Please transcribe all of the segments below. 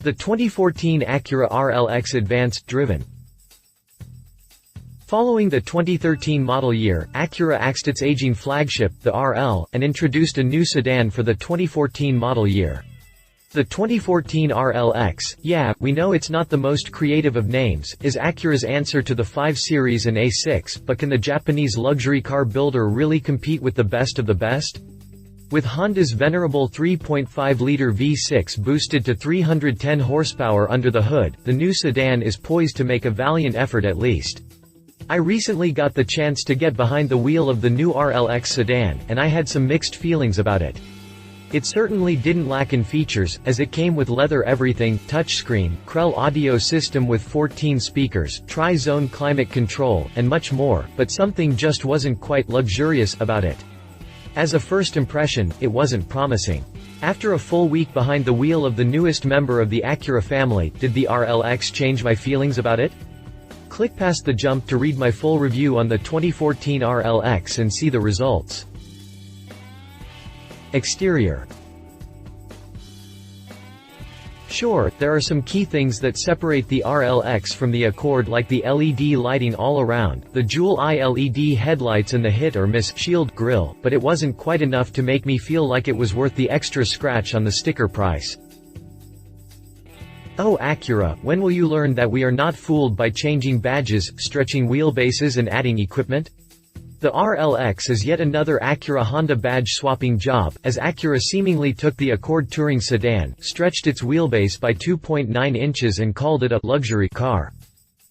The 2014 Acura RLX Advanced Driven. Following the 2013 model year, Acura axed its aging flagship, the RL, and introduced a new sedan for the 2014 model year. The 2014 RLX, yeah, we know it's not the most creative of names, is Acura's answer to the 5 Series and A6, but can the Japanese luxury car builder really compete with the best of the best? With Honda's venerable 3.5-liter V6 boosted to 310 horsepower under the hood, the new sedan is poised to make a valiant effort at least. I recently got the chance to get behind the wheel of the new RLX sedan, and I had some mixed feelings about it. It certainly didn't lack in features, as it came with leather everything, touchscreen, Krell audio system with 14 speakers, tri-zone climate control, and much more, but something just wasn't quite luxurious about it. As a first impression, it wasn't promising. After a full week behind the wheel of the newest member of the Acura family, did the RLX change my feelings about it? Click past the jump to read my full review on the 2014 RLX and see the results. Exterior. Sure, there are some key things that separate the RLX from the Accord, like the LED lighting all around, the dual-eye LED headlights and the hit-or-miss shield grille, but it wasn't quite enough to make me feel like it was worth the extra scratch on the sticker price. Oh Acura, when will you learn that we are not fooled by changing badges, stretching wheelbases and adding equipment? The RLX is yet another Acura-Honda badge-swapping job, as Acura seemingly took the Accord touring sedan, stretched its wheelbase by 2.9 inches and called it a luxury car.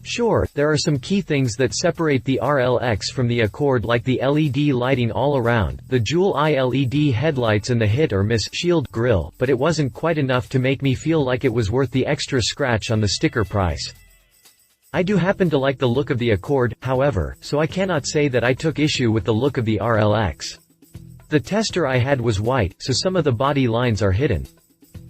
Sure, there are some key things that separate the RLX from the Accord, like the LED lighting all around, the dual-eye LED headlights and the hit-or-miss shield grille, but it wasn't quite enough to make me feel like it was worth the extra scratch on the sticker price. I do happen to like the look of the Accord, however, so I cannot say that I took issue with the look of the RLX. The tester I had was white, so some of the body lines are hidden.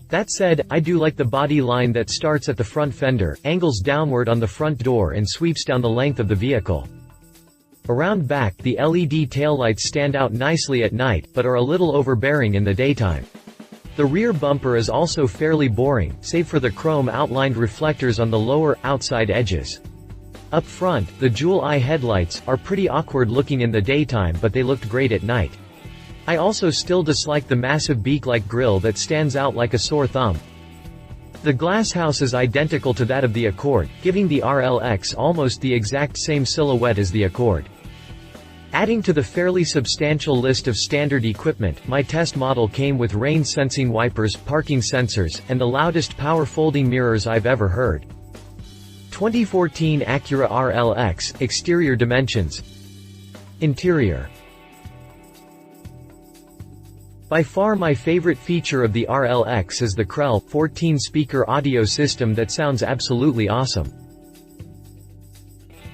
That said, I do like the body line that starts at the front fender, angles downward on the front door and sweeps down the length of the vehicle. Around back, the LED taillights stand out nicely at night, but are a little overbearing in the daytime. The rear bumper is also fairly boring, save for the chrome outlined reflectors on the lower, outside edges. Up front, the dual-eye headlights are pretty awkward looking in the daytime, but they looked great at night. I also still dislike the massive beak-like grille that stands out like a sore thumb. The glass house is identical to that of the Accord, giving the RLX almost the exact same silhouette as the Accord. Adding to the fairly substantial list of standard equipment, my test model came with rain-sensing wipers, parking sensors, and the loudest power-folding mirrors I've ever heard. 2014 Acura RLX, exterior dimensions. Interior. By far my favorite feature of the RLX is the Krell 14-speaker audio system that sounds absolutely awesome.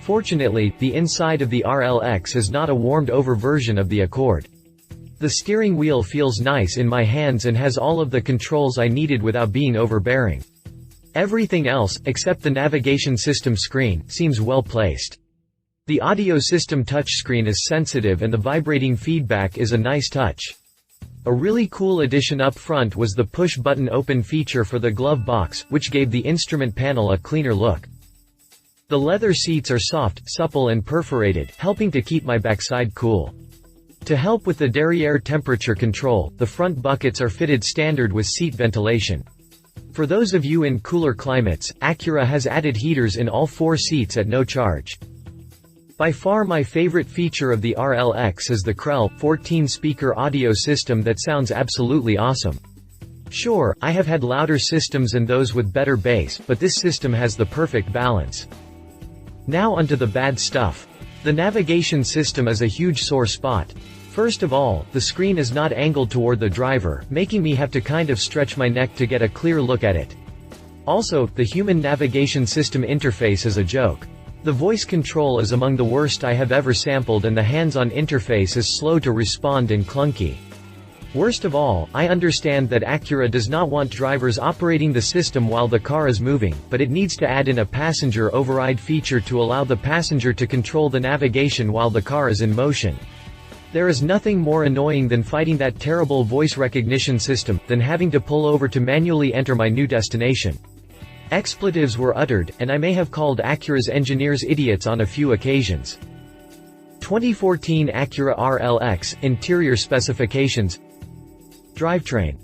Fortunately, the inside of the RLX is not a warmed-over version of the Accord. The steering wheel feels nice in my hands and has all of the controls I needed without being overbearing. Everything else, except the navigation system screen, seems well placed. The audio system touchscreen is sensitive and the vibrating feedback is a nice touch. A really cool addition up front was the push-button open feature for the glove box, which gave the instrument panel a cleaner look. The leather seats are soft, supple and perforated, helping to keep my backside cool. To help with the derriere temperature control, the front buckets are fitted standard with seat ventilation. For those of you in cooler climates, Acura has added heaters in all 4 seats at no charge. By far my favorite feature of the RLX is the Krell 14-speaker audio system that sounds absolutely awesome. Sure, I have had louder systems and those with better bass, but this system has the perfect balance. Now onto the bad stuff. The navigation system is a huge sore spot. First of all, the screen is not angled toward the driver, making me have to kind of stretch my neck to get a clear look at it. Also, the human navigation system interface is a joke. The voice control is among the worst I have ever sampled and the hands-on interface is slow to respond and clunky. Worst of all, I understand that Acura does not want drivers operating the system while the car is moving, but it needs to add in a passenger override feature to allow the passenger to control the navigation while the car is in motion. There is nothing more annoying than fighting that terrible voice recognition system, than having to pull over to manually enter my new destination. Expletives were uttered, and I may have called Acura's engineers idiots on a few occasions. 2014 Acura RLX, interior specifications. Drivetrain.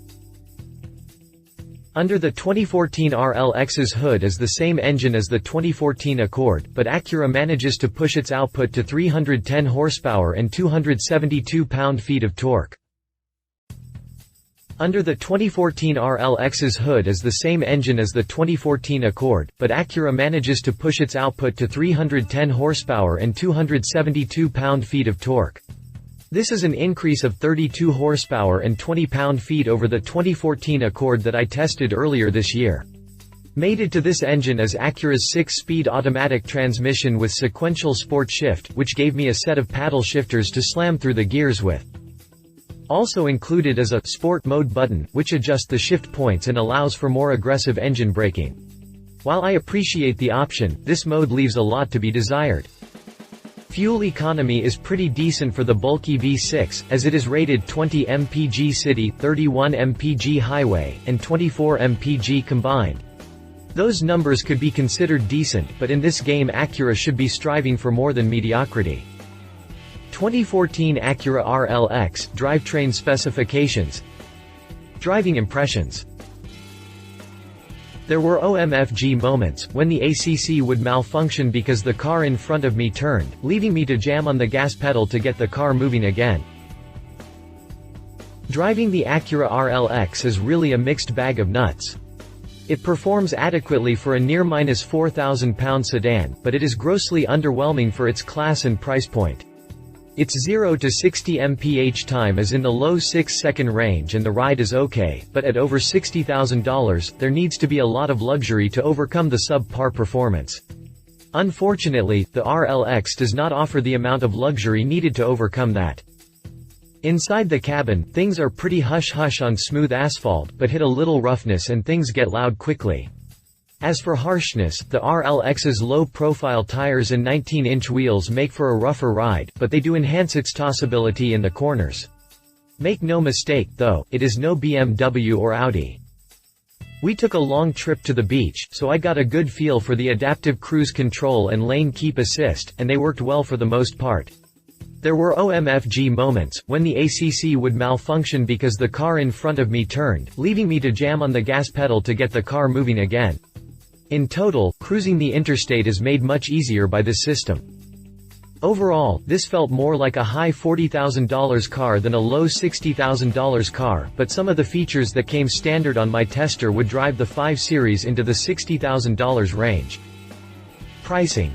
Under the 2014 RLX's hood is the same engine as the 2014 Accord, but Acura manages to push its output to 310 horsepower and 272 pound-feet of torque. Under the 2014 RLX's hood is the same engine as the 2014 Accord, but Acura manages to push its output to 310 horsepower and 272 pound-feet of torque. This is an increase of 32 horsepower and 20 pound-feet over the 2014 Accord that I tested earlier this year. Mated to this engine is Acura's 6-speed automatic transmission with sequential sport shift, which gave me a set of paddle shifters to slam through the gears with. Also included is a sport mode button, which adjusts the shift points and allows for more aggressive engine braking. While I appreciate the option, this mode leaves a lot to be desired. Fuel economy is pretty decent for the bulky V6, as it is rated 20 mpg city, 31 mpg highway, and 24 mpg combined. Those numbers could be considered decent, but in this game Acura should be striving for more than mediocrity. 2014 Acura RLX, drivetrain specifications. Driving impressions. There were OMFG moments, when the ACC would malfunction because the car in front of me turned, leaving me to jam on the gas pedal to get the car moving again. Driving the Acura RLX is really a mixed bag of nuts. It performs adequately for a near -4,000 sedan, but it is grossly underwhelming for its class and price point. Its 0 to 60 mph time is in the low 6-second range and the ride is okay, but at over $60,000, there needs to be a lot of luxury to overcome the subpar performance. Unfortunately, the RLX does not offer the amount of luxury needed to overcome that. Inside the cabin, things are pretty hush-hush on smooth asphalt, but hit a little roughness and things get loud quickly. As for harshness, the RLX's low-profile tires and 19-inch wheels make for a rougher ride, but they do enhance its tossability in the corners. Make no mistake, though, it is no BMW or Audi. We took a long trip to the beach, so I got a good feel for the adaptive cruise control and lane keep assist, and they worked well for the most part. There were OMFG moments, when the ACC would malfunction because the car in front of me turned, leaving me to jam on the gas pedal to get the car moving again. In total, cruising the interstate is made much easier by this system. Overall, this felt more like a high $40,000 car than a low $60,000 car, but some of the features that came standard on my tester would drive the 5 Series into the $60,000 range. Pricing.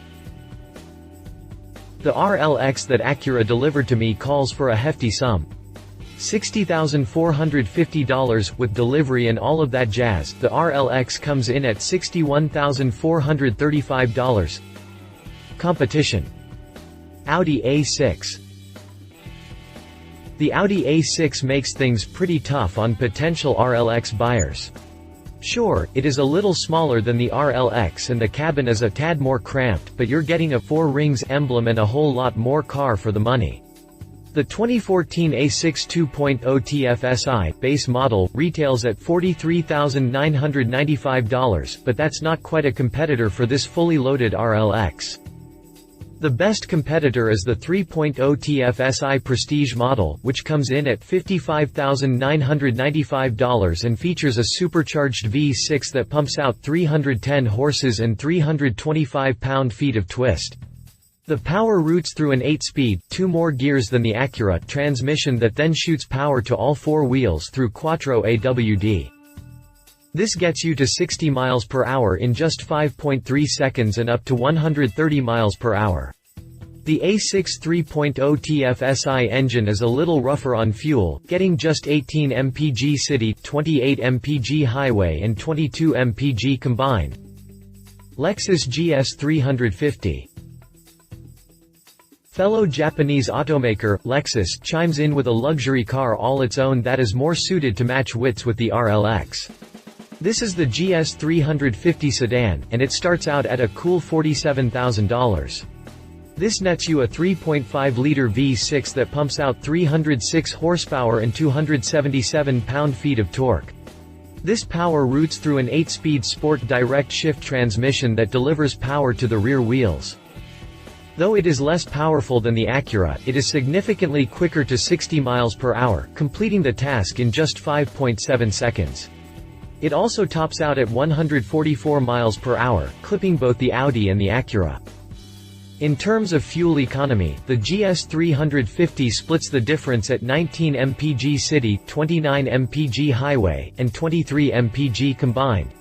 The RLX that Acura delivered to me calls for a hefty sum. $60,450 with delivery and all of that jazz. The RLX comes in at $61,435. Competition. Audi A6. The Audi A6 makes things pretty tough on potential RLX buyers. Sure, it is a little smaller than the RLX and the cabin is a tad more cramped, but you're getting a 4 rings emblem and a whole lot more car for the money. The 2014 A6 2.0 TFSI base model retails at $43,995, but that's not quite a competitor for this fully loaded RLX. The best competitor is the 3.0 TFSI Prestige model, which comes in at $55,995 and features a supercharged V6 that pumps out 310 horses and 325 pound-feet of twist. The power routes through an 8-speed, 2 more gears than the Acura transmission that then shoots power to all 4 wheels through Quattro AWD. This gets you to 60 miles per hour in just 5.3 seconds and up to 130 miles per hour. The A6 3.0 TFSI engine is a little rougher on fuel, getting just 18 mpg city, 28 mpg highway and 22 mpg combined. Lexus GS350. Fellow Japanese automaker, Lexus, chimes in with a luxury car all its own that is more suited to match wits with the RLX. This is the GS350 sedan, and it starts out at a cool $47,000. This nets you a 3.5-liter V6 that pumps out 306 horsepower and 277 pound-feet of torque. This power routes through an 8-speed sport direct shift transmission that delivers power to the rear wheels. Though it is less powerful than the Acura, it is significantly quicker to 60 miles per hour, completing the task in just 5.7 seconds. It also tops out at 144 miles per hour, clipping both the Audi and the Acura. In terms of fuel economy, the GS350 splits the difference at 19 mpg city, 29 mpg highway, and 23 mpg combined.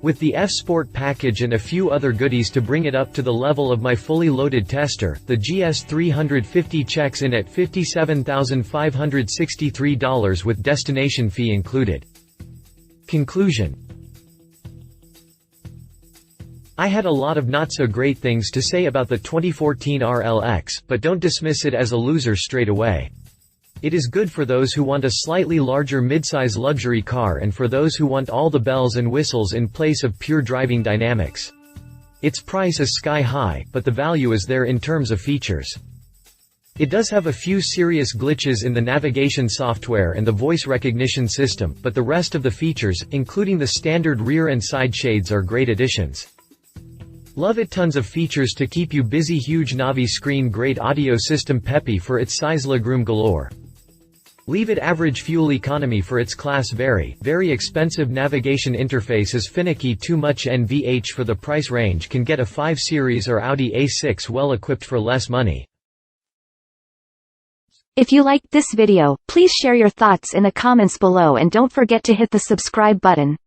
With the F-Sport package and a few other goodies to bring it up to the level of my fully loaded tester, the GS350 checks in at $57,563 with destination fee included. Conclusion. I had a lot of not-so-great things to say about the 2014 RLX, but don't dismiss it as a loser straight away. It is good for those who want a slightly larger midsize luxury car and for those who want all the bells and whistles in place of pure driving dynamics. Its price is sky-high, but the value is there in terms of features. It does have a few serious glitches in the navigation software and the voice recognition system, but the rest of the features, including the standard rear and side shades, are great additions. Love it. Tons of features to keep you busy. Huge Navi screen. Great audio system. Peppy for its size. Legroom galore. Leave it. Average fuel economy for its class. Very expensive. Navigation interface is finicky. Too much. NVH for the price range. Can get a 5 Series or Audi A6 well equipped for less money. If you liked this video, please share your thoughts in the comments below and don't forget to hit the subscribe button.